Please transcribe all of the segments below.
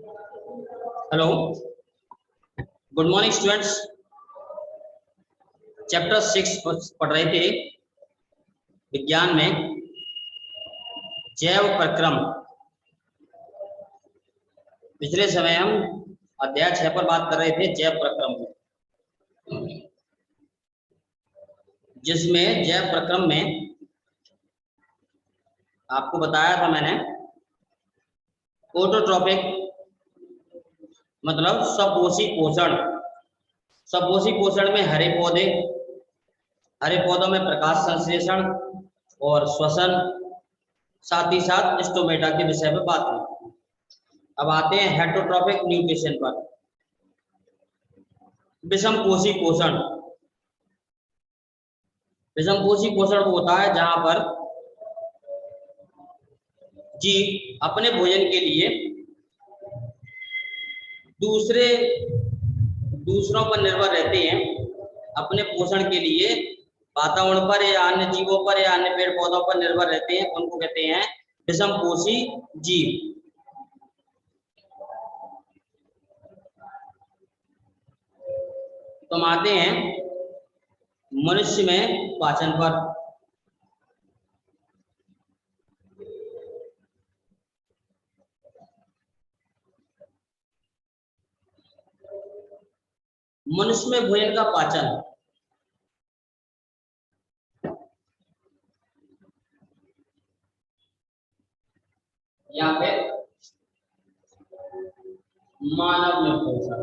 Hello, good morning students. Chapter 6 पढ़ रहे थे विज्ञान में, जैव प्रक्रम। पिछले समय हम अध्याय 6 पर बात कर रहे थे जैव प्रक्रम में, जिसमें जैव प्रक्रम में आपको बताया था मैंने ऑटोट्रॉपिक मतलब सपोषी पोषण। सपोषी पोषण में हरे पौधों में प्रकाश संश्लेषण और श्वसन, साथ ही साथ स्टोमेटा के विषय में बात हुई। अब आते हैं हेटरोट्रॉपिक न्यूट्रिशन पर। विषमपोषी पोषण। विषमपोषी पोषण वो होता है जहां पर जीव अपने भोजन के लिए दूसरों पर निर्भर रहते हैं। अपने पोषण के लिए वातावरण पर या अन्य जीवों पर या अन्य पेड़ पौधों पर निर्भर रहते हैं, उनको कहते हैं विषमपोषी जीव। तो हम आते हैं मनुष्य में पाचन पर। मनुष्य में भोजन का पाचन या फिर मानव में पोषण।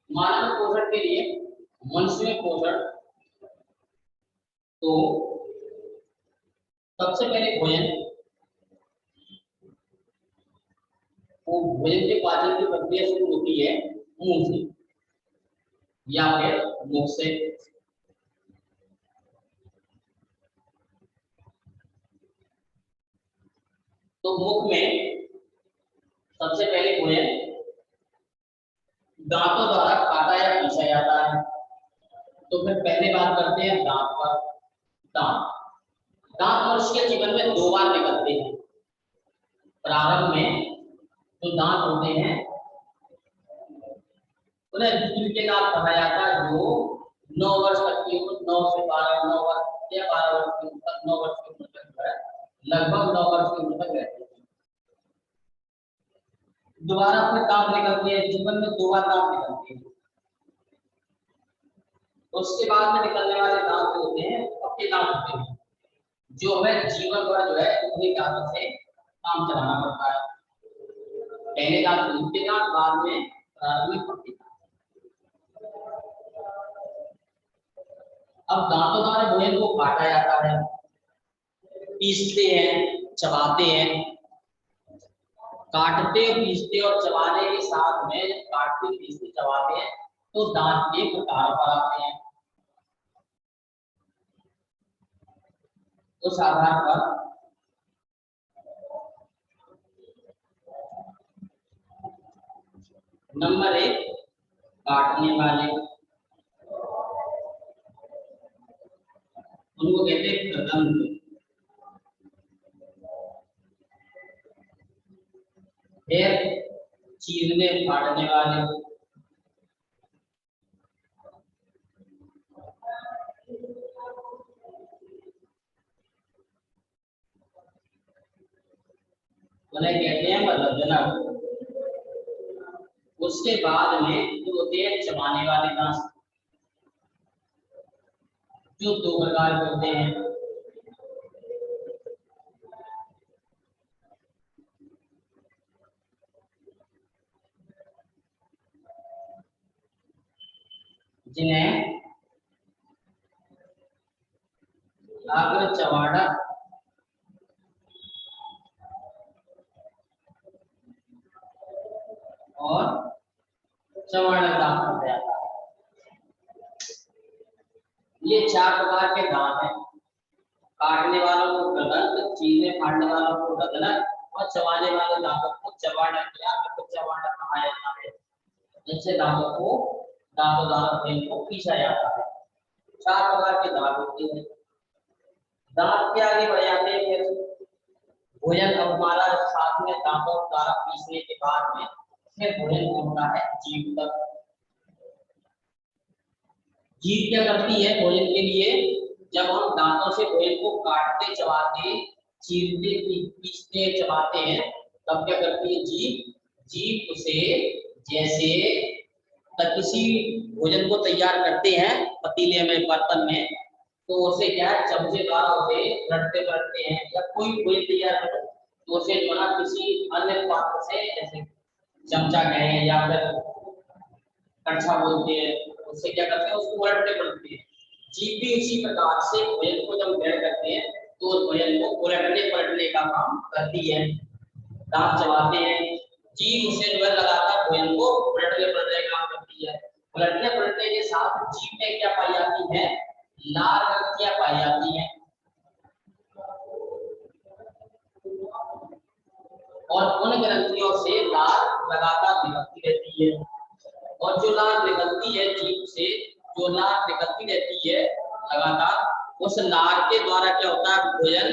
मानव पोषण के लिए मनुष्य में पोषण, तो सबसे पहले भोजन के पाचन की प्रक्रिया शुरू होती है मुंह से या फिर मुख से। तो मुख में सबसे पहले भोजन दांतों द्वारा काटा या पीसा जाता है। तो फिर पहले बात करते हैं दांत पर। दांत मनुष्य के जीवन में 2 बार निकलते हैं। प्रारंभ में जो दांत होते हैं उन्हें दूध के दांत कहा जाता है, जो 9 वर्ष तक की उम्र, 9 से 12, 9 वर्ष या 12 वर्ष की उम्र तक, 9 वर्ष की उम्र तक जो है, लगभग 9 वर्ष की उम्र तक रहते हैं। दोबारा फिर दांत निकलते हैं, जीवन में 2 बार दांत निकलते हैं। उसके बाद में निकलने वाले दांत होते हैं पक्के दांत होते हैं, जो हमें जीवन भर जो है उन्हीं दांतों से काम चलाना पड़ता है। पहले दांत दूध के दांत, बाद में प्रारंभिक पक्के दांत। अब दांतों द्वारा भोजन को काटा जाता है, पीसते हैं, चबाते हैं। काटते, पीसते और चबाने के साथ में काटते, पीसते, चबाते हैं तो दांत के प्रकार पर आते हैं। उस आधार पर नंबर 1 काटने वाले, उनको कहते हैं कृदंत। फिर चीरने फाड़ने वाले, उन्हें कहते हैं मलद्वनक। उसके बाद में जो होते हैं चबाने वाले दांत, जो दो प्रकार के होते हैं। जिन्हें अग्र चबाड़क और चबाड़क दांत कहा जाता है। ये चार प्रकार के दांत हैं। काटने वालों को गदंत, चीरने फाड़ने वालों को गदनक और चबाने वाले दांतों को चबाड़क या चबाड़क कहा जाता है। जिनसे दांतों को को पीसा जाता है। चार प्रकार के दांत होते हैं। दांत के आगे बढ़ जाते हैं। फिर भोजन अब हमारा साथ में दांतों द्वारा पीसने के बाद में फिर भोजन होता है जीभ तक। जीभ क्या करती है भोजन के लिए? जब हम दांतों से भोजन को काटते, चबाते, चीरते, पीसते, चबाते हैं तब क्या करती है जीभ? जीभ उसे जैसे किसी भोजन को तैयार करते हैं पतीले में, बर्तन में, तो उसे क्या है चमचे द्वारा उसे पलटते पलटते हैं, या कोई भोजन तैयार करो तो उसे जो ना किसी अन्य पात्र से, जैसे चमचा कहें या फिर कड़छा बोलते हैं, उससे क्या करते हैं उसको पलटते पलटते हैं। जीभ भी उसी प्रकार से भोजन को जब ग्रहण करते हैं तो उस भोजन को उलटने पलटने का काम करती है। दांत चबाते हैं, जीभ उसे जो है लगातार भोजन को उलटने पलटने का काम करती है। उलटने पलटने के साथ जीभ में क्या पाई जाती है? लाल ग्रंथियां पाई जाती हैं। और उन ग्रंथियों से लार लगातार निकलती रहती है। और जो लार निकलती है जीभ से, जो लार निकलती रहती है लगातार, उस लार के द्वारा क्या होता है? भोजन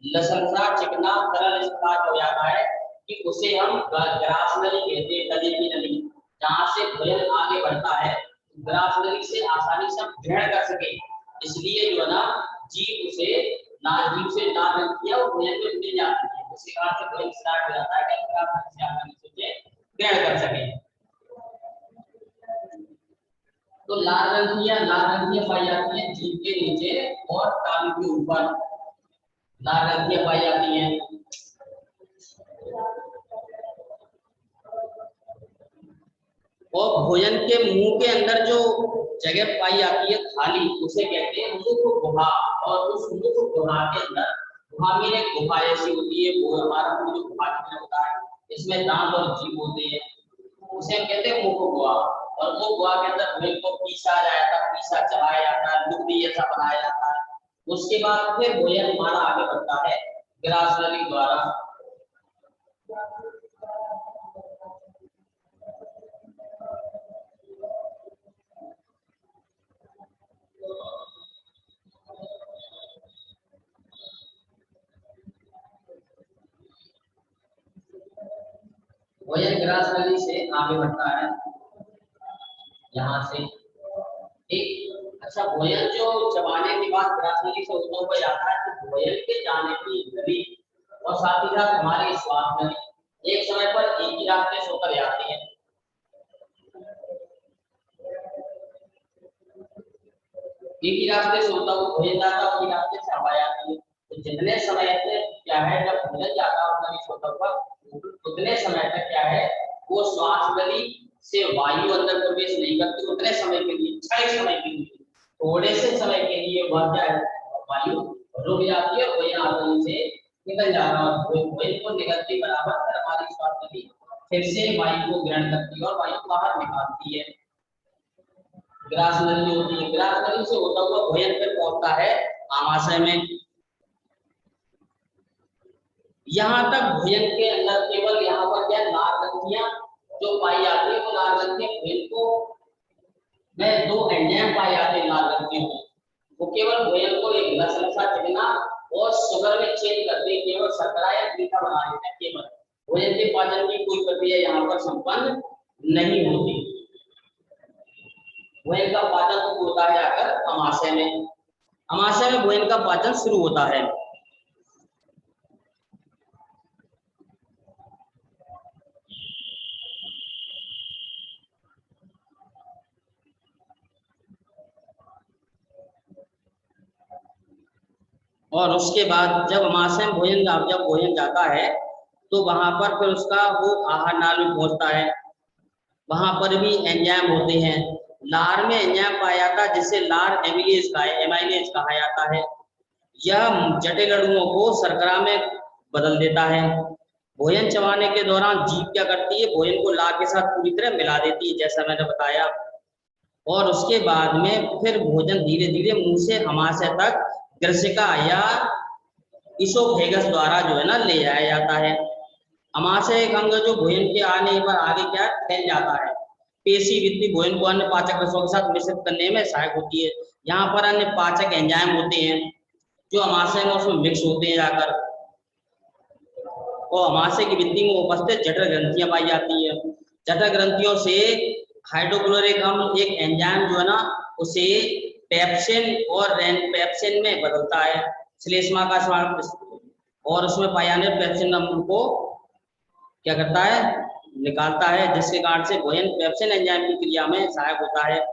लसलसा, चिकना, तरल इस प्रकार हो जाता है कि उसे हम ग्रास नली कहते हैं, गले की नली, जहां से भोजन आगे बढ़ता है। ग्रास नली से आसानी से हम ग्रहण कर सके, इसलिए जो है ना जीभ उसे जीभ से लार ग्रंथियां और भोजन में मिल जाती है। उसी कारण से भोजन स्टार्ट हो जाता है कि ग्रास नली से आसानी से ग्रहण कर सके। तो लाल ग्रंथियां पाई जाती हैं जीभ के नीचे और तालू के ऊपर। लाल ग्रंथियां पाई जाती हैं। और भोजन के मुंह के अंदर जो जगह पाई जाती है थाली, उसे कहते हैं मुख गुहा। और उस मुख गुहा के अंदर, गुहा में एक गुहा ऐसी होती है, वो हमारा जो गुहा होता है, इसमें दांत और जीभ होते हैं, उसे हम कहते हैं मुख गुहा। और मुख गुहा के अंदर भोजन को पीसा जाता है, पीसा चबाया जाता है, लुगदी ऐसा बनाया जाता है। उसके बाद फिर भोजन हमारा आगे बढ़ता है ग्रास नली द्वारा। भोजन ग्रास नली से आगे बढ़ता है यहाँ से। एक अच्छा, भोजन जो चबाने के बाद ग्रास नली से होता हुआ जाता है, तो भोजन के जाने की नली और साथ ही साथ हमारी श्वास नली एक समय पर एक ही रास्ते से होकर जाती है। एक ही रास्ते से होता हुआ भोजन जाता है, उसी रास्ते से हवा जाती है। तो जितने समय से क्या है, जब भोजन जाता है नली से होता हुआ, उतने समय तक क्या है, वो श्वास नली से वायु अंदर प्रवेश नहीं करती। उतने समय के लिए, क्षणिक समय के लिए, थोड़े से समय के लिए वह क्या है, वायु रुक जाती है, भोजन आसानी से निकल जाता है। और भोजन को निकलते बराबर फिर हमारी श्वास नली फिर से वायु को ग्रहण करती है और वायु बाहर निकालती है। ग्रास नली होती है। ग्रास नली से होता हुआ भोजन फिर पहुंचता है आमाशय में। यहाँ तक भोजन के अंदर केवल यहाँ पर क्या लार ग्रंथियां जो पाई जाती है, वो लार ग्रंथियां भोजन को में दो एंजाइम पाए जाते हैं लार ग्रंथियों में। वो केवल भोजन को एक लसलसा, चिकना और शुगर में चेंज करते हैं, केवल शर्करा या मीठा बना देते हैं। केवल भोजन के पाचन की कोई प्रक्रिया यहाँ पर संपन्न नहीं होती। भोजन का पाचन तो होता है जाकर अमाशय में। अमाशय में भोजन का पाचन शुरू होता है। और उसके बाद जब अमाशय में भोजन जब भोजन जाता है तो वहां पर फिर उसका वो आहार नाल में पहुंचता है। वहां पर भी एंजाइम होते हैं। लार में एंजाइम पाया जाता है जिसे लार एमाइलेज कहा जाता है। यह जटिल अणुओं को शर्करा में बदल देता है। भोजन चबाने के दौरान जीभ क्या करती है, भोजन को लार के साथ पूरी तरह मिला देती है, जैसा मैंने बताया। और उसके बाद में फिर भोजन धीरे धीरे मुंह से अमाशय तक ग्रसिका या इसोफेगस द्वारा जो है ना ले जाया जाता है। अमाशय एक अंग जो भोजन के आने पर आगे क्या फैल जाता है। पेशी वित्तीय भोजन को अन्य पाचक रसों के साथ मिश्रित करने में सहायक होती है। यहाँ पर अन्य पाचक एंजाइम होते हैं जो अमाशय में उसमें मिक्स होते हैं जाकर, और अमाशय की भित्ति में उपस्थित जठर ग्रंथियां पाई जाती है। जठर ग्रंथियों से हाइड्रोक्लोरिक अम्ल एक एंजाइम जो है ना उसे पेप्सिन और पेप्सिन में बदलता है। श्लेष्मा का और उसमें पाए जाने पेप्सिन अम्ल को क्या करता है, निकालता है, जिसके कारण से भोजन पेप्सिन एंजाइम की क्रिया में सहायक होता है।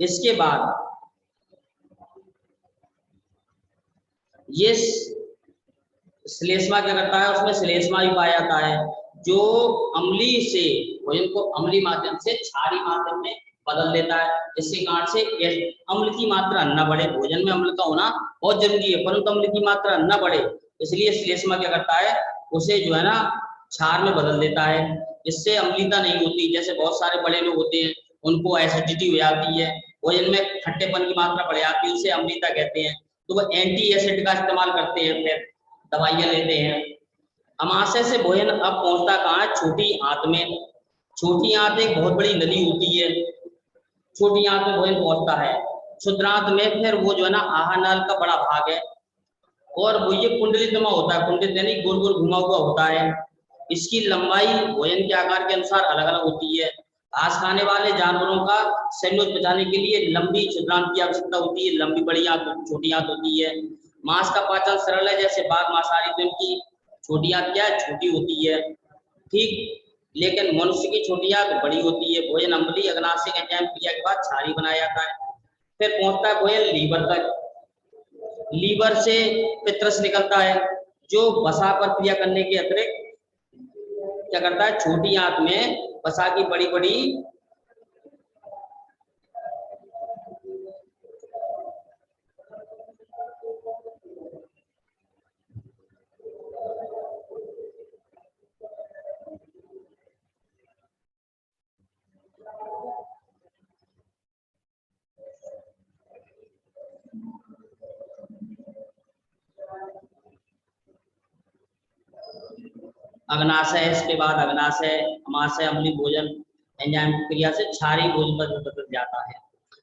इसके बाद ये श्लेष्मा क्या करता है, उसमें श्लेष्मा भी पाया जाता है जो अम्ली से भोजन को अम्ली माध्यम से क्षारीय माध्यम में बदल देता है। इसके कारण से अम्ल की मात्रा न बढ़े। भोजन में अम्ल का होना बहुत जरूरी है, परंतु अम्ल की मात्रा न बढ़े, इसलिए श्लेष्मा क्या करता है, उसे जो है ना क्षार में बदल देता है। इससे अम्लता नहीं होती। जैसे बहुत सारे बड़े लोग होते हैं उनको एसिडिटी हो जाती है, भोजन में खट्टेपन की मात्रा बढ़ जाती है, उसे अम्लता कहते हैं। तो वो एंटी एसिड का इस्तेमाल करते हैं, फिर दवाइयां लेते हैं। अमाशय से भोजन अब पहुंचता कहाँ है, छोटी आंत में। छोटी आंत एक बहुत बड़ी नली होती है, छोटी आंत में भोजन पहुंचता है। क्षुद्रांत में फिर वो जो है ना आहार नाल का बड़ा भाग है, और वो ये कुंडलितमा होता है, कुंडलित यानी गोल गोल घुमा हुआ होता है। इसकी लंबाई भोजन के आकार के अनुसार अलग अलग होती है। घास खाने वाले जानवरों का सेल्यूलोज पचाने के लिए लंबी क्षुद्रांत की आवश्यकता होती है, लंबी बड़ी आंत छोटी आंत होती है। मांस का पाचन सरल है, जैसे बाघ मांसाहारी, तो इनकी छोटी आंत क्या है, छोटी होती है, ठीक। लेकिन मनुष्य की छोटी आंत बड़ी होती है। भोजन अम्लीय अग्नाशय एंजाइम क्रिया के बाद क्षारीय बनाया जाता है। फिर पहुंचता है भोजन लीवर तक। लीवर से पित्रस निकलता है जो वसा पर क्रिया करने के अतिरिक्त क्या करता है, छोटी आंत में वसा की बड़ी बड़ी अग्नाशय, इसके बाद अग्नाशय अमाशय अम्लीय भोजन एंजाइम की क्रिया से क्षारीय भोजन पर बदल जाता है।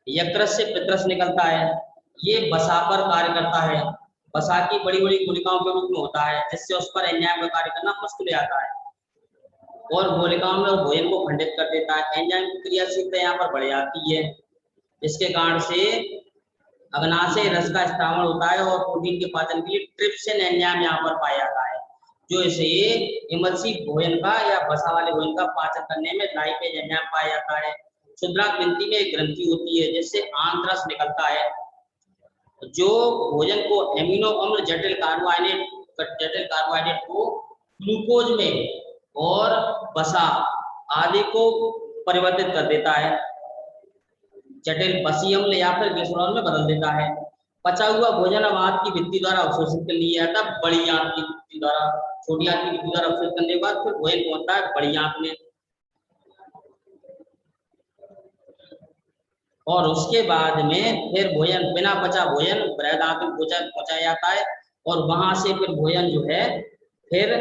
यकृत से पित्रस निकलता है, ये वसा पर कार्य करता है। वसा की बड़ी बड़ी गुलिकाओं के रूप में होता है, जिससे उस पर एंजाइम का कार्य करना मुश्किल हो जाता है, और गुलिकाओं में भोजन को खंडित कर देता है। एंजाइम की क्रियाशीलता यहाँ पर बढ़ जाती है, जिसके कारण से अग्नाशय रस का स्त्रावण होता है, और प्रोटीन के पाचन के लिए ट्रिप्सिन एंजाइम यहाँ पर पाया जाता है, जो इसे इमल्सी भोजन का या वसा वाले भोजन का पाचन करने में लाइपेज एंजाइम पाया जाता है। क्षुद्रांत ग्रंथि में एक ग्रंथि होती है जिससे आंतरस निकलता है, जो भोजन को एमिनो अम्ल जटिल कार्बोहाइड्रेट को ग्लूकोज में और वसा आदि को परिवर्तित कर देता है, जटिल बसी अम्ल या फिर ग्लिसरॉल में बदल देता है। पचा हुआ भोजन अब आंत की भित्ति द्वारा अवशोषित कर लिया जाता है, बड़ी आंत की भित्ति द्वारा। छोटी आंत की भित्ति द्वारा अवशोषित करने के बाद फिर भोजन पहुंचता है बड़ी आंत में, और उसके बाद में फिर भोजन बिना पचा भोजन बृहद आंत में पहुंचाया जाता है, और वहां से फिर भोजन जो है फिर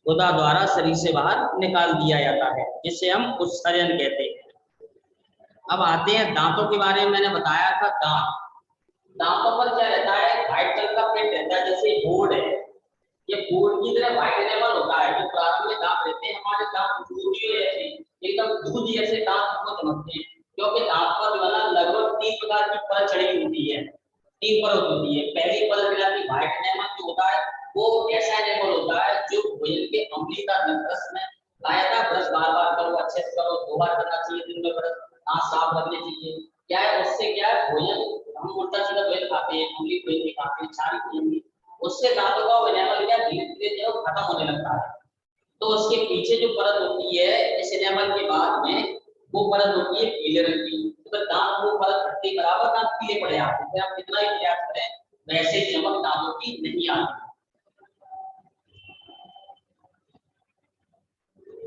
गुदा द्वारा शरीर से बाहर निकाल दिया जाता है, जिसे हम उत्सर्जन कहते हैं। अब आते हैं दांतों के बारे में। मैंने बताया था दांतों पर क्या रहता है, व्हाइट कलर का पेंट रहता है, जैसे बोर्ड है, ये बोर्ड की तरह व्हाइट एनेमल होता है। जो प्रारंभ में दांत रहते हैं, हमारे दांत दूधियों जैसे, एकदम दूध जैसे दांत हमको चमकते हैं, क्योंकि दांत पर जो है ना लगभग 3 प्रकार की परत चढ़ी होती है, 3 परत होती है। पहली परत कहलाती व्हाइट एनेमल, जो होता है वो ऐसा एनेमल होता है जो भोजन के अम्लीयता रस में लाया था। ब्रश बार बार करो, अच्छे से करो, 2 बार करना चाहिए दिन में ब्रश, दांत साफ रखने चाहिए। क्या है उससे, क्या है भोजन हम उल्टा सीधा भोजन खाते हैं, अम्लीय भोजन नहीं खाते हैं, क्षारीय वो एनेमल क्या धीरे धीरे जो खत्म होने लगता है। तो उसके पीछे जो परत होती है इस एनेमल के बाद में, वो परत होती है पीले रंग की। तो दांत वो परत हटती बराबर दांत पीले पड़े आते हैं, आप कितना भी प्रयास करें वैसे चमक दांतों की नहीं आती।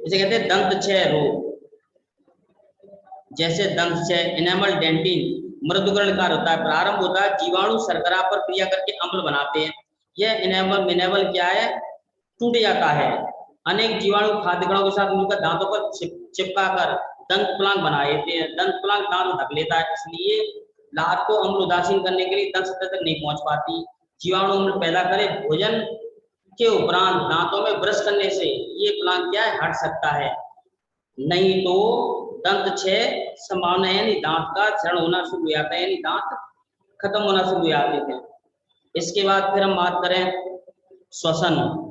इसे कहते हैं दंत क्षय रोग। जैसे दंत क्षय एनेमल डेंटिन मृदुकरण कार्य होता है, प्रारंभ होता है जीवाणु शर्करा पर क्रिया करके अम्ल बनाते हैं। यह एनेमल क्या है, टूट जाता है। अनेक जीवाणु खाद्य कणों के साथ मिलकर दांतों पर चिपका कर दंत प्लांक बना देते हैं। दंत प्लांक दांत ढक लेता है, इसलिए लार को अम्ल उदासीन करने के लिए दंत सतह तक नहीं पहुंच पाती। जीवाणु अम्ल पैदा करे, भोजन के उपरांत दांतों में ब्रश करने से ये प्लांक क्या है, हट सकता है, नहीं तो दंत क्षय संभावना है, यानी दांत का क्षरण होना शुरू हो जाता है, यानी दांत खत्म होना शुरू हो जाते हैं। इसके बाद फिर हम बात करें श्वसन।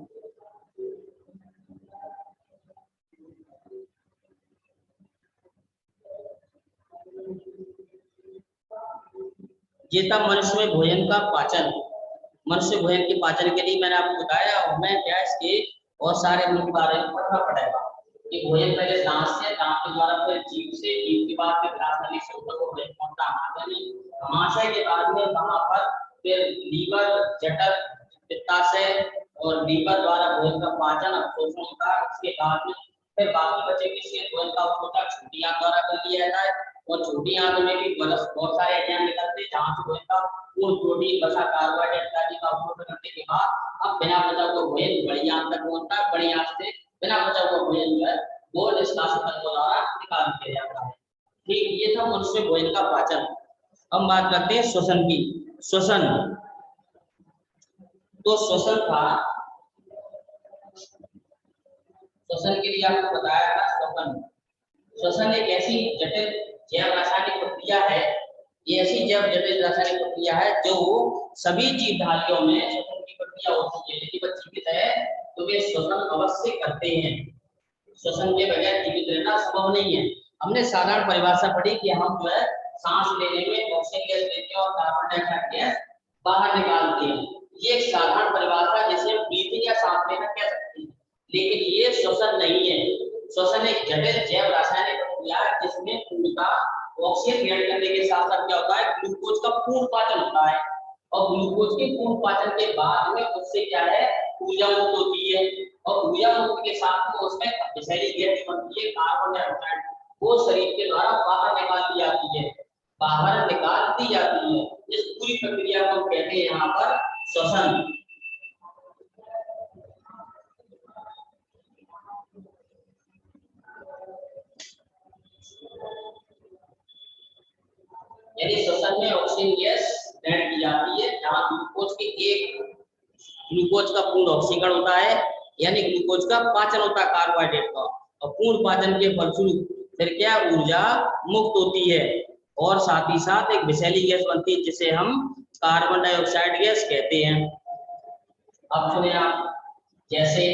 ये था मनुष्य में भोजन का पाचन। मनुष्य भोजन के पाचन के लिए मैंने आपको बताया, हमें गैस के और सारे अंगों के बारे में पढ़ना पड़ेगा कि भोजन पहले दांत से, दांत के द्वारा फिर जीभ से, जीभ के बाद फिर ग्रास नली से ऊपर को भोजन पहुंचता है, महाशय के बाद में वहां पर फिर लीवर, जठर, पित्ताशय और लीवर द्वारा भोजन का पाचन अवशोषण होता है। इसके बाद में फिर बाकी बचे के भोजन का अवशोषण छोटी आंत द्वारा कर लिया जाता है, और छोटी आंत में भी बहुत सारे एंजाइम निकलते हैं, जहां से भोजन का पूर्ण प्रोटीन, वसा, कार्बोहाइड्रेट इत्यादि का अवशोषण करने के बाद अब बिना बचा हुआ भोजन बड़ी आंत तक पहुंचता है। बड़ी आंत से बिना बचा हुआ भोजन जो है वो निष्कासित तंत्रों द्वारा निकाल दिया जाता है। ठीक, ये था मनुष्य भोजन का पाचन। अब बात करते हैं श्वसन की। श्वसन, तो श्वसन था, श्वसन के लिए आपको बताया था श्वसन। श्वसन एक ऐसी जटिल जैव रासायनिक प्रक्रिया है, ये ऐसी जैव जटिल रासायनिक प्रक्रिया है जो सभी जीवधारियों में श्वसन की प्रक्रिया होती है। यदि वह जीवित है तो वे श्वसन अवश्य करते हैं। श्वसन के बगैर जीवित रहना संभव नहीं है। हमने साधारण परिभाषा पढ़ी कि हम जो है सांस लेने में ऑक्सीजन गैस लेते हैं और कार्बन डाइऑक्साइड गैस बाहर निकालते हैं। ये एक साधारण परिभाषा जिसे हम ब्रीथिंग या सांस लेना कह सकते हैं, लेकिन ये श्वसन नहीं है। श्वसन एक जटिल जैव रासायनिक प्रक्रिया है जिसमें पूर्णतः ऑक्सीजन ग्रहण करने के साथ साथ क्या होता है, ग्लूकोज का पूर्ण पाचन होता है, और ग्लूकोज के पूर्ण पाचन के बाद में उससे क्या है, ऊर्जा मुक्त होती है, और ऊर्जा मुक्त के साथ में उसमें विषैली गैस बनती है कार्बन डाइऑक्साइड, वो शरीर के द्वारा बाहर निकाल दी जाती है, बाहर निकाल दी जाती है। इस पूरी प्रक्रिया को कहते हैं यहाँ पर श्वसन। यानी श्वसन में ऑक्सीजन गैस ग्रहण की जाती है, जहां ग्लूकोज का पूर्ण ऑक्सीकरण होता है, यानी ग्लूकोज का पाचन होता है कार्बोहाइड्रेट का, और पूर्ण पाचन के फलस्वरूप फिर क्या ऊर्जा मुक्त होती है, और साथ ही साथ एक विषैली गैस बनती है जिसे हम कार्बन डाइऑक्साइड गैस कहते हैं। अब सुनिए आप, जैसे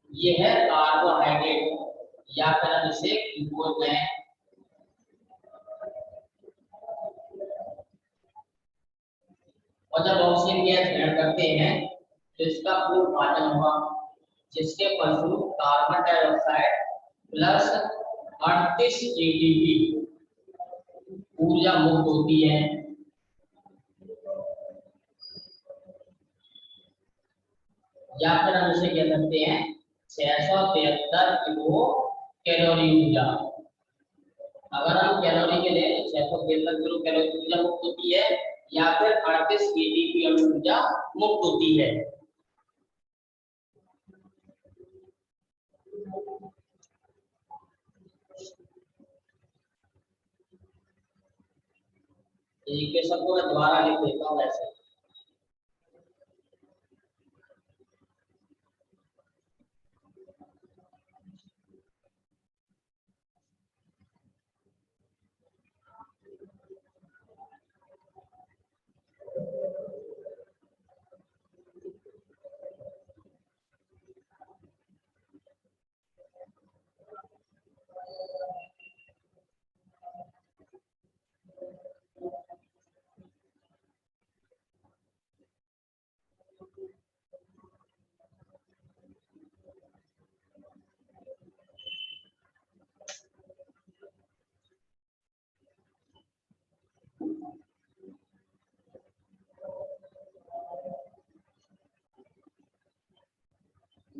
ये है कार्बोहाइड्रेट या फिर हम इसे ग्लूकोज कहें, और जब ऑक्सीजन गैस ग्रहण करते हैं तो इसका पूर्ण पाचन हुआ, जिसके फलस्वरूप कार्बन डाइऑक्साइड प्लस 38 एटीपी ऊर्जा मुक्त होती है। या फिर हम इसे कह सकते हैं 673 किलो कैलोरी ऊर्जा। अगर हम कैलोरी के लिए 673 किलो कैलोरी ऊर्जा मुक्त होती है, या फिर 38 एटीपी ऊर्जा मुक्त होती है। इक्वेशन को मैं दोबारा लिख देता हूँ ऐसे।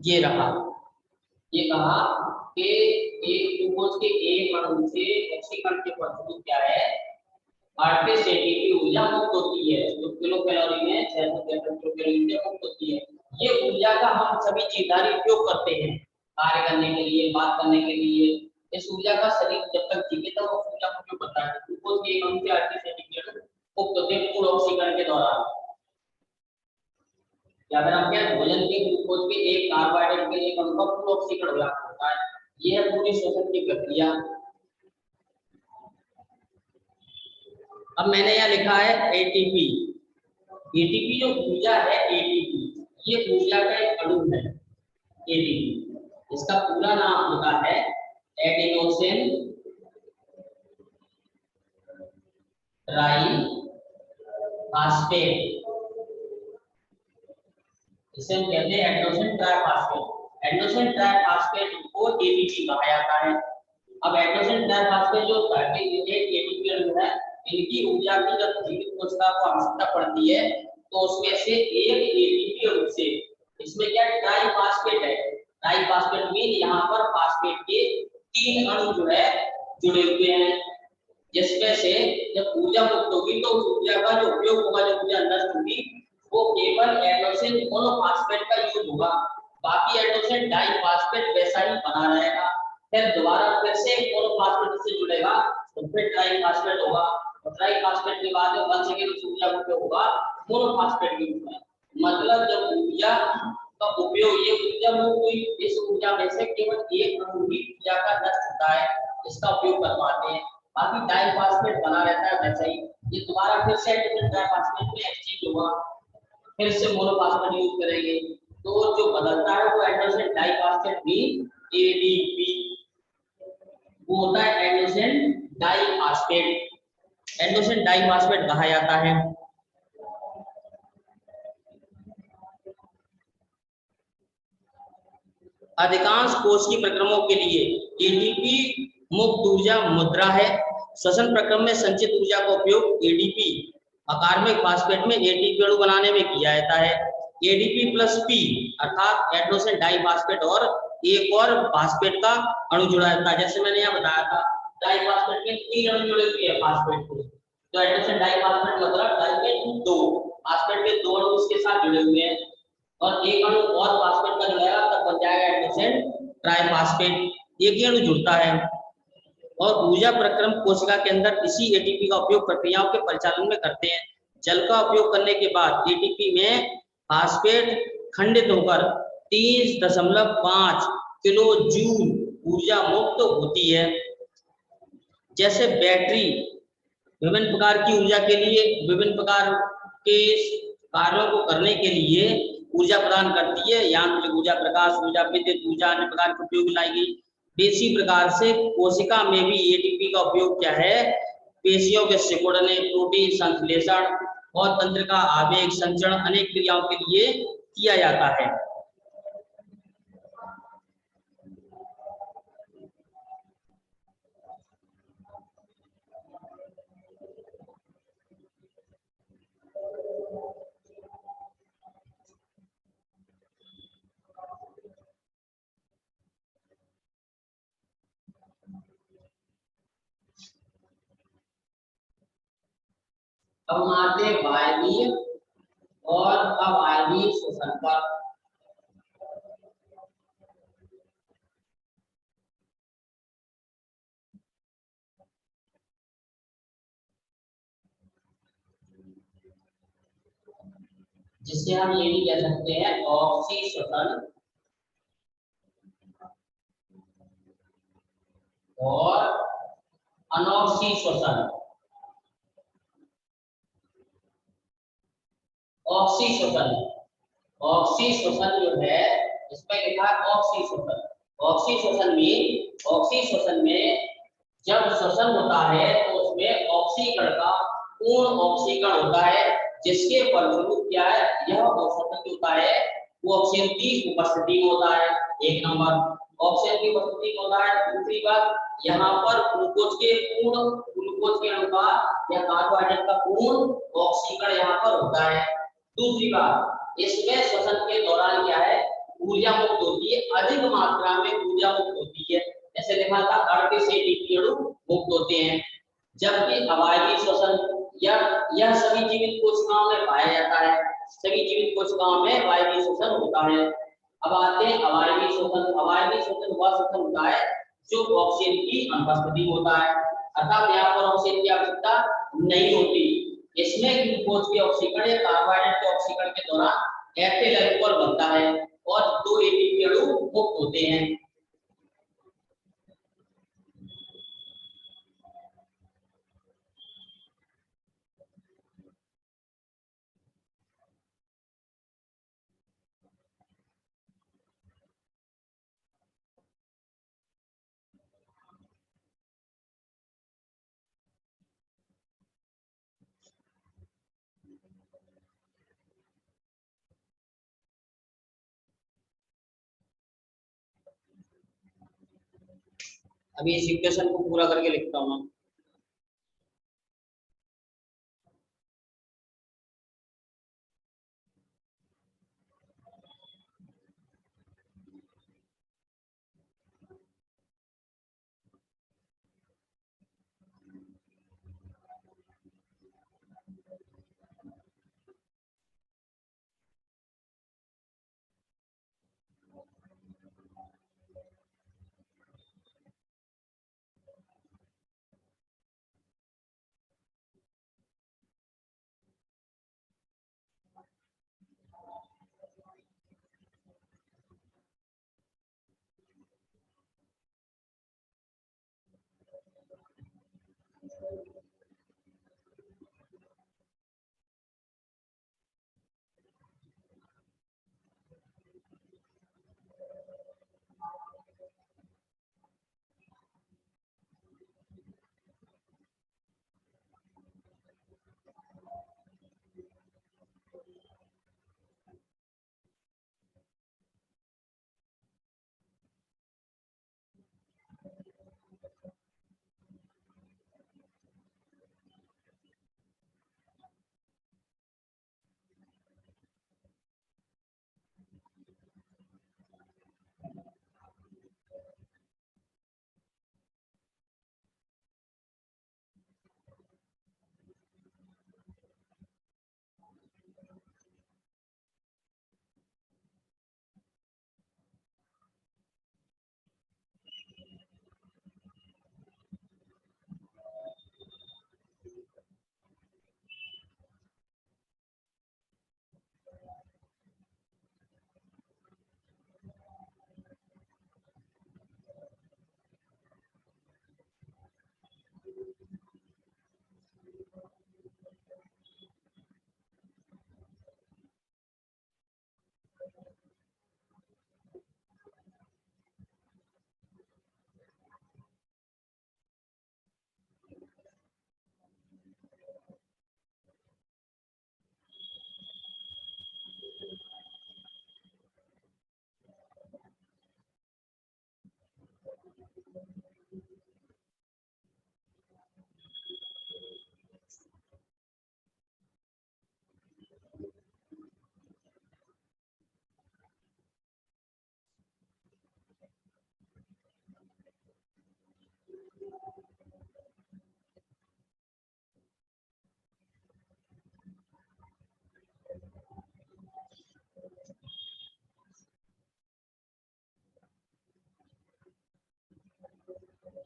ये रहा, ये कहा कि एक ग्लूकोज के एक अणु से ऑक्सीकरण के फलस्वरूप क्या है 38 एटीपी ऊर्जा मुक्त होती है, जो किलो कैलोरी में 663 किलो कैलोरी ऊर्जा मुक्त होती है। ये ऊर्जा का हम सभी जीवधारी उपयोग करते हैं, कार्य करने के लिए, बात करने के लिए। इस ऊर्जा का शरीर जब तक जीवित है वो ऊर्जा का उपयोग करता है। ग्लूकोज के एक अणु से 38 एटीपी मुक्त होते हैं पूर्ण ऑक्सीकरण के दौरान। याद रखिए, भोजन के ग्लूकोज के एक कार्बोहाइड्रेट के एक अणु का पूर्ण ऑक्सीकरण होता है। यह है पूरी श्वसन की प्रक्रिया। अब मैंने यहाँ लिखा है एटीपी। एटीपी जो ऊर्जा है, एटीपी ये ऊर्जा का एक अणु है एटीपी। इसका पूरा नाम होता है एडिनोसिन ट्राई फास्फेट। इसे हम कहते हैं एडिनोसिन ट्राइफॉस्फेट। एडिनोसिन ट्राइफॉस्फेट को एटीपी कहा जाता है। अब एडिनोसिन ट्राइफॉस्फेट जो 38 एटीपी अणु है, इनकी ऊर्जा की जब जीवित कोशिका को आवश्यकता पड़ती है तो उसमें से एक एटीपी अणु से, इसमें क्या ट्राइफॉस्फेट है, ट्राइफॉस्फेट मीन यहाँ पर फास्फेट के 3 अणु जो है जुड़े हुए हैं, जिसमें से जब ऊर्जा मुक्त होगी तो उस ऊर्जा का जो उपयोग होगा, जो ऊर्जा नष्ट होगी, वो केवल एडिनोसिन मोनोफॉस्फेट का यूज होगा। बाकी एडिनोसिन डाइफॉस्फेट वैसा ही बना रहेगा। फिर दोबारा फिर से मोनोफॉस्फेट से जुड़ेगा तो फिर ट्राइफॉस्फेट होगा, और ट्राइफॉस्फेट के बाद जो बच सके उस ऊर्जा का उपयोग होगा मोनोफॉस्फेट के रूप में। मतलब जब ऊर्जा का उपयोग, ये ऊर्जा मुक्त हुई, इस ऊर्जा में से केवल एक अणु ही ऊर्जा का नष्ट होता है, इसका उपयोग कर पाते हैं। बाकी डाइफॉस्फेट बना रहता है वैसा ही। ये दोबारा फिर से एडिनोसिन ट्राइफॉस्फेट में एक्सचेंज होगा, फिर से मोनोफॉस्फेट यूज करेंगे, तो जो बदलता है वो एडिनोसिन डाइफॉस्फेट भी एडीपी, वो होता है एडिनोसिन डाइफॉस्फेट। एडिनोसिन डाइफॉस्फेट कहा जाता है। अधिकांश कोशिकीय प्रक्रमों के लिए एटीपी मुक्त ऊर्जा मुद्रा है। श्वसन प्रक्रम में संचित ऊर्जा का उपयोग एडीपी अकार्बनिक फास्फेट में एटीपी अणु बनाने में किया जाता है। एडीपी प्लस पी अर्थात एडिनोसिन डाइफॉस्फेट और एक और फास्फेट का अणु जुड़ा रहता है। जैसे मैंने यहाँ बताया था, डाइफॉस्फेट में 3 अणु जुड़े हुए हैं फास्फेट के, तो एडिनोसिन डाइफॉस्फेट मतलब डाई के 2, फास्फेट के 2 अणु इसके साथ जुड़े हुए हैं, और एक अणु और फास्फेट का जुड़ेगा तब बन जाएगा एडिनोसिन ट्राइफॉस्फेट। एक ही अणु जुड़ता है और ऊर्जा प्रक्रम कोशिका के अंदर इसी एटीपी का उपयोग प्रक्रियाओं के परिचालन में करते हैं। जल का उपयोग करने के बाद एटीपी में फास्फेट खंडित होकर 30.5 किलो जूल ऊर्जा मुक्त होती है। जैसे बैटरी विभिन्न प्रकार की ऊर्जा के लिए, विभिन्न प्रकार के कार्यों को करने के लिए ऊर्जा प्रदान करती है, यांत्रिक ऊर्जा, प्रकाश ऊर्जा, विद्युत ऊर्जा, अन्य प्रकार के उपयोग लाई गई। इसी प्रकार से कोशिका में भी एटीपी का उपयोग क्या है, पेशियों के सिकुड़ने, प्रोटीन संश्लेषण और तंत्रिका आवेग संचरण अनेक क्रियाओं के लिए किया जाता है। अब हम आते हैं वायवीय और अवायवीय श्वसन पर। जिसे हम ये भी कह सकते हैं ऑक्सी श्वसन और अनॉक्सी श्वसन। ऑक्सी श्वसन, ऑक्सी श्वसन जो है इसमें लिखा है ऑक्सी श्वसन। ऑक्सी श्वसन में जब श्वसन होता है तो उसमें ऑक्सीकरण का पूर्ण ऑक्सीकरण होता है, जिसके फलस्वरूप क्या है, यह ऑक्सीजन जो होता है वो ऑक्सीजन की उपस्थिति में होता है। एक नंबर ऑक्सीजन की उपस्थिति में होता है। दूसरी बात, यहाँ पर ग्लूकोज के अणु का या कार्बोहाइड्रेट का पूर्ण ऑक्सीकरण यहाँ पर होता है। दूसरी बात, इसमें श्वसन के दौरान क्या है, ऊर्जा मुक्त होती है, अधिक मात्रा में ऊर्जा मुक्त होती है। जैसे देखा था 38 एटीपी अणु मुक्त होते हैं। जबकि अवायवीय श्वसन यह सभी जीवित कोशिकाओं में पाया जाता है, सभी जीवित कोशिकाओं में वायवीय श्वसन होता है। अब आते हैं अवायवीय श्वसन। अवायवीय श्वसन वह श्वसन होता है जो ऑक्सीजन की अनुपस्थिति होता है, अर्थात यहाँ पर ऑक्सीजन की आवश्यकता नहीं होती। इसमें ग्लूकोज के ऑक्सीकरण या कार्बोहाइड्रेट के ऑक्सीकरण के दौरान एथिल अल्कोहल बनता है और 2 एटीपी अणु मुक्त होते हैं। अभी इस इक्वेशन को पूरा करके लिखता हूँ मैं।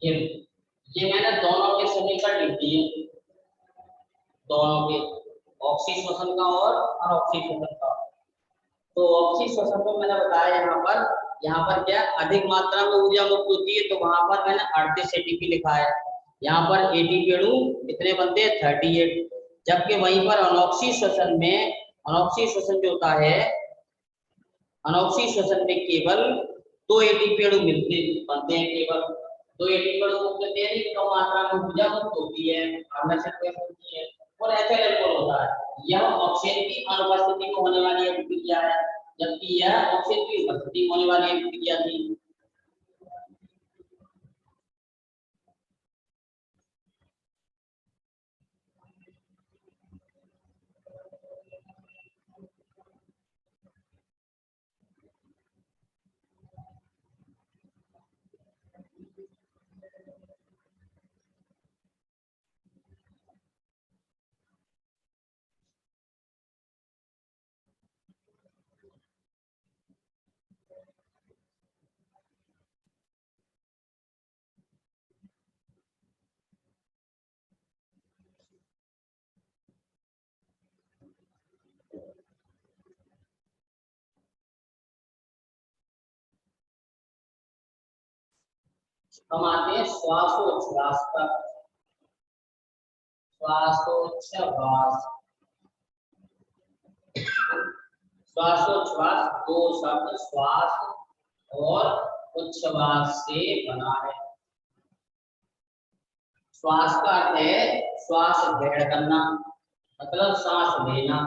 ये मैंने दोनों के समीकरण लिख दिए, दोनों के, ऑक्सी श्वसन का और अनऑक्सी श्वसन का। तो ऑक्सी श्वसन में मैंने बताया यहाँ पर क्या अधिक मात्रा में ऊर्जा मुक्त होती है, तो वहां पर मैंने 38 एटीपी लिखा है। यहाँ पर एटीपी अणु कितने बनते हैं 38। जबकि वहीं पर अनऑक्सी श्वसन में, अनऑक्सी श्वसन जो होता है, अनऑक्सी श्वसन में केवल 2 एटीपी अणु मिलते बनते हैं, केवल 2 एटीपी अणु मुक्त होते हैं, कम मात्रा में ऊर्जा मुक्त होती है, होती है और एथिल अल्कोहल होता है। यह ऑक्सीजन की अनुपस्थिति में होने वाली अभिक्रिया है, जबकि यह ऑक्सीजन की उपस्थिति में होने वाली अभिक्रिया थी। हम आते हैं श्वासोच्छ्वास पर। श्वासोच्छ्वास, श्वासोच्छ्वास दो शब्द श्वास और उच्छ्वास से बना है। श्वास का अर्थ है श्वास ग्रहण करना, मतलब सांस लेना।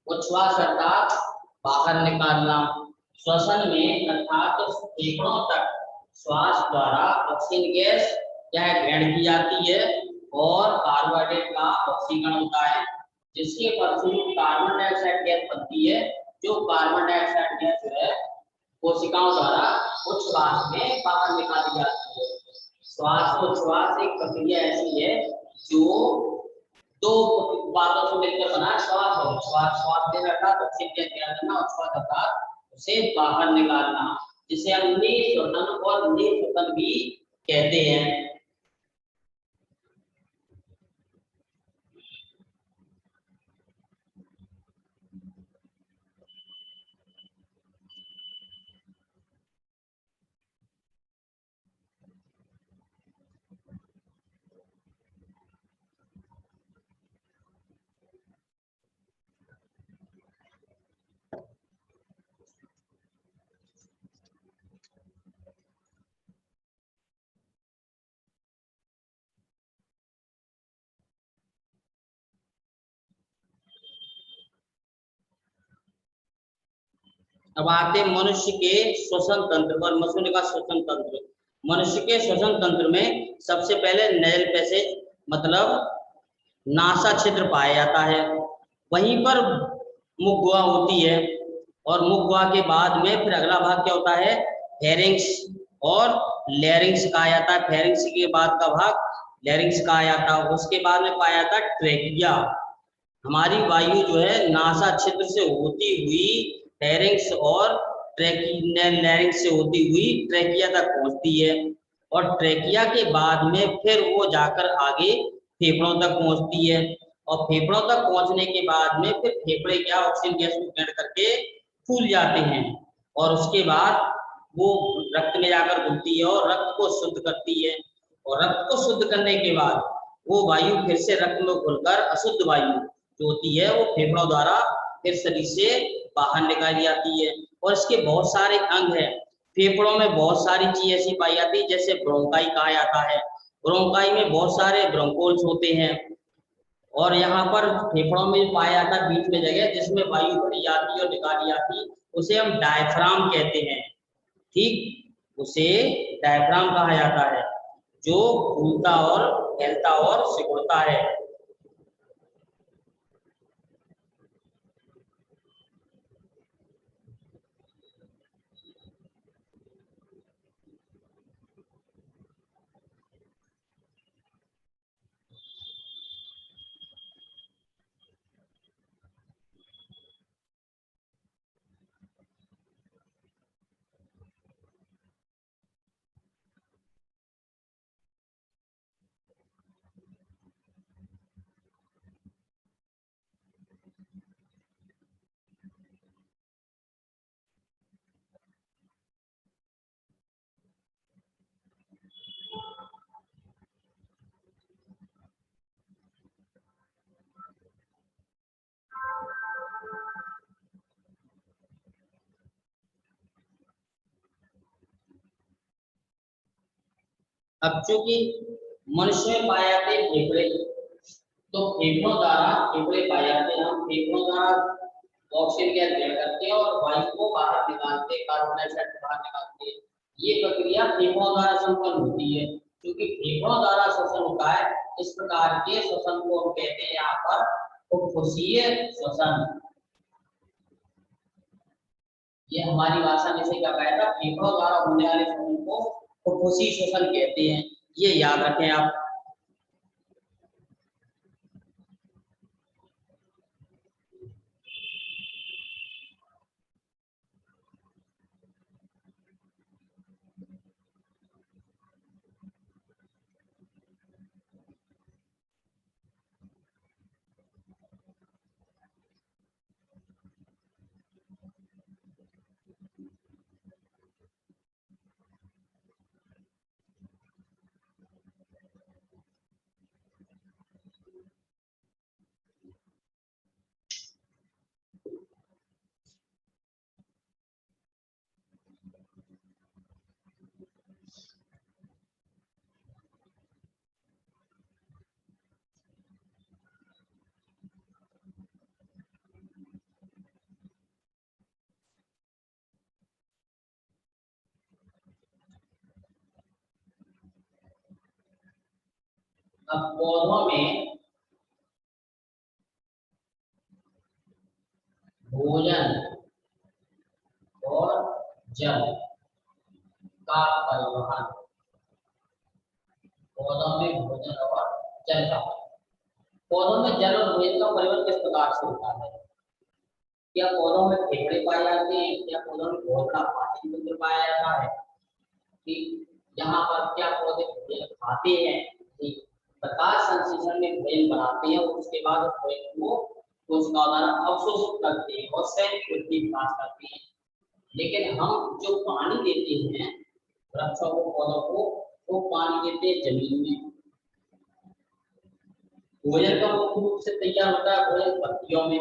उच्छ्वास अर्थात बाहर निकालना। श्वसन में अर्थात फेफड़ों तक श्वास द्वारा ऑक्सीजन गैस यह ग्रहण की जाती है और कार्बोहाइड्रेट का ऑक्सीकरण होता है, जिसके फलस्वरूप कार्बन डाइऑक्साइड गैस बनती है, जो कार्बन डाइऑक्साइड गैस जो है कोशिकाओं द्वारा उच्छ्वास में बाहर निकाली जाती है। श्वासोच्छ्वास एक प्रक्रिया ऐसी है जो दो बातों से मिलकर बना श्वास और उच्छ्वास। श्वास लेना अर्थात ऑक्सीजन गैस ग्रहण करना, उच्छ्वास अर्थात उसे बाहर निकालना, जिसे हम निःश्वसन और निःश्वसन भी कहते हैं। अब आते मनुष्य के श्वसन तंत्र पर। मनुष्य का श्वसन तंत्र, मनुष्य के श्वसन तंत्र में सबसे पहले नेजल पैसेज मतलब नासा छिद्र पाया जाता है, वहीं पर मुखगुहा होती है, और मुखगुहा के बाद में फिर अगला भाग क्या होता है, फेरिंक्स और लैरिंक्स कहा जाता है। फेरिंक्स के बाद का भाग लैरिंक्स कहा जाता है। उसके बाद में पाया जाता है ट्रेकिया। हमारी वायु जो है नासा छिद्र से होती हुई फेरिंक्स और लैरिंक्स से होती हुई ट्रेकिया तक पहुंचती है, और ट्रेकिया के बाद में फिर वो जाकर आगे फेफड़ों तक पहुंचती है, और फेफड़ों तक पहुंचने के बाद में फिर फेफड़े क्या ऑक्सीजन गैस को ग्रहण करके फूल जाते हैं, और उसके बाद वो रक्त में जाकर घुलती है और रक्त को शुद्ध करती है, और रक्त को शुद्ध करने के बाद वो वायु फिर से रक्त में घुलकर अशुद्ध वायु जो होती है वो फेफड़ों द्वारा फिर शरीर से बाहर निकाली जाती है। और इसके बहुत सारे अंग हैं। फेफड़ों में बहुत सारी चीज ऐसी पाई जाती है, जैसे ब्रोंकाई कहा जाता है। ब्रोंकाई में बहुत सारे ब्रोंकोल्स होते हैं, और यहाँ पर फेफड़ों में पाया जाता है बीच में जगह जिसमें वायु भरी जाती है और निकाली जाती है, उसे हम डायफ्राम कहते हैं। ठीक, उसे डायफ्राम कहा जाता है, जो फूलता और फैलता और सिकुड़ता है। अब चूंकि मनुष्य में पाए जाते हैं फेफड़े, तो फेफड़े पाए जाते हैं, हम फेफड़ों द्वारा ऑक्सीजन गैस ग्रहण करते हैं और वायु को बाहर निकालते हैं, कार्बन डाइऑक्साइड को बाहर निकालते हैं। ये प्रक्रिया फेफड़ों द्वारा संपन्न होती है। क्योंकि फेफड़ों द्वारा श्वसन होता है, इस प्रकार के श्वसन को हम कहते हैं यहाँ पर फुफ्फुसीय श्वसन। ये हमारी भाषा में से क्या कहा था, फेफड़ों द्वारा होने वाले श्वसन को फुफ्फुसीय श्वसन कहते हैं। ये याद रखें आप। अब पौधों में भोजन और जल का परिवहन, पौधों में भोजन और जल का, पौधों में जल और भोजन का परिवहन किस प्रकार से होता है? क्या पौधों में फेफड़े पाए जाते हैं? क्या पौधों में बहुत बड़ा पाचन तंत्र पाया जाता है? ठीक, यहाँ पर क्या पौधे भोजन खाते हैं? ठीक, प्रकाश संश्लेषण में भोजन बनाते हैं और उसके बाद भोजन को कोशिकाओं द्वारा अवशोषित करते हैं और सेल की वृद्धि विकास करते हैं। लेकिन हम जो पानी देते हैं वृक्षों को, पौधों को, वो पानी देते हैं जमीन में। भोजन का मुख्य रूप से तैयार होता है भोजन पत्तियों में,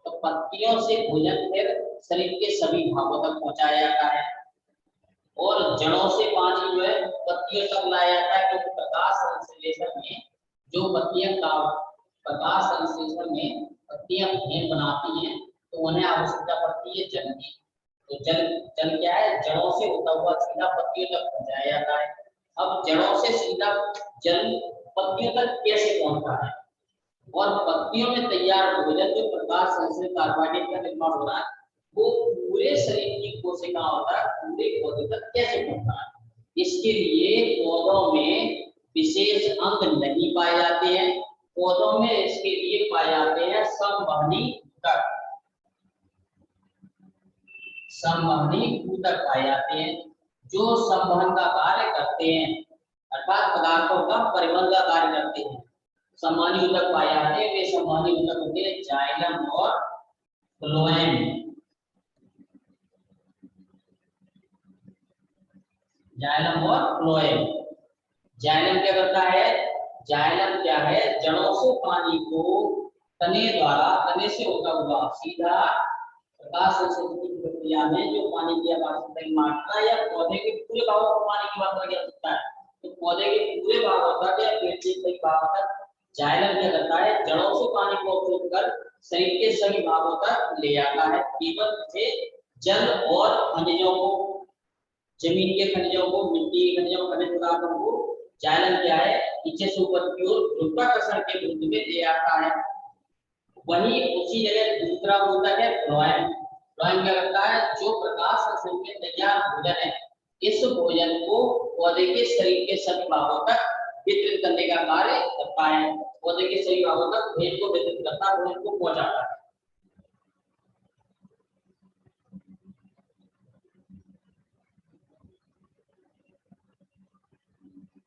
तो पत्तियों से भोजन फिर शरीर के सभी भागों तक पहुंचाया जाता है और जड़ों से पानी जो है पत्तियों तक लाया जाता है, क्योंकि प्रकाश संश्लेषण में जो पत्तियां का प्रकाश संश्लेषण में पत्तियां भोजन बनाती हैं तो उन्हें आवश्यकता पड़ती है जल की। तो जल जल क्या है? जड़ों से होता हुआ सीधा पत्तियों तक पहुंचाया जाता है। अब जड़ों से सीधा जल पत्तियों तक कैसे पहुंचता है और पत्तियों में तैयार भोजन जो प्रकाश संश्लेषित कार्बोहाइड्रेट का निर्माण हो रहा है वो पूरे शरीर की कोशिकाओं तक, पूरे पौधे तक कैसे पहुंचता है? इसके लिए पौधों में विशेष अंग नहीं पाए जाते हैं, पौधों में इसके लिए पाए जाते हैं संवहनी ऊतक। संवहनी ऊतक पाए जाते हैं जो संवहन का कार्य करते हैं, अर्थात पदार्थों का परिवहन का कार्य करते हैं। संवहनी ऊतक पाए जाते हैं, वे संवहनी ऊतक होते हैं जाइलम और फ्लोएम। जाइलम और फ्लोएम। जाइलम क्या करता है? जाइलम क्या है? जड़ों से पानी को तने द्वारा, तने से होता हुआ सीधा प्रकाश संश्लेषण की प्रक्रिया में जो पानी की आवश्यकता की मात्रा या पौधे के पूरे भागों को पानी की मात्रा की आवश्यकता है, तो पौधे के पूरे भागों तक या पेड़ के कई भागों तक जाइलम क्या करता है? जड़ों से पानी को अवशोषित कर शरीर के सभी भागों तक ले जाता है। केवल से जल और खनिजों को, जमीन के खनिजों को, मिट्टी के खनिजों, खनिज पदार्थों को जाइलम क्या है? नीचे से ऊपर की ओर गुरुत्वाकर्षण के विरुद्ध में ले आता है। वही उसी जगह दूसरा ऊतक है फ्लोएम। फ्लोएम क्या करता है? जो प्रकाश संश्लेषण में तैयार भोजन है, इस भोजन को पौधे के शरीर के सभी भागों तक वितरित करने का कार्य करता है। पौधे के सभी भागों तक भोजन को वितरित करता है, भोजन को पहुंचाता है।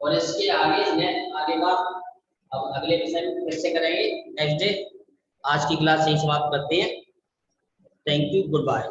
और इसके आगे बात अब अगले विषय में फिर से करेंगे नेक्स्ट डे। आज की क्लास यही समाप्त करते हैं। Thank you, good bye.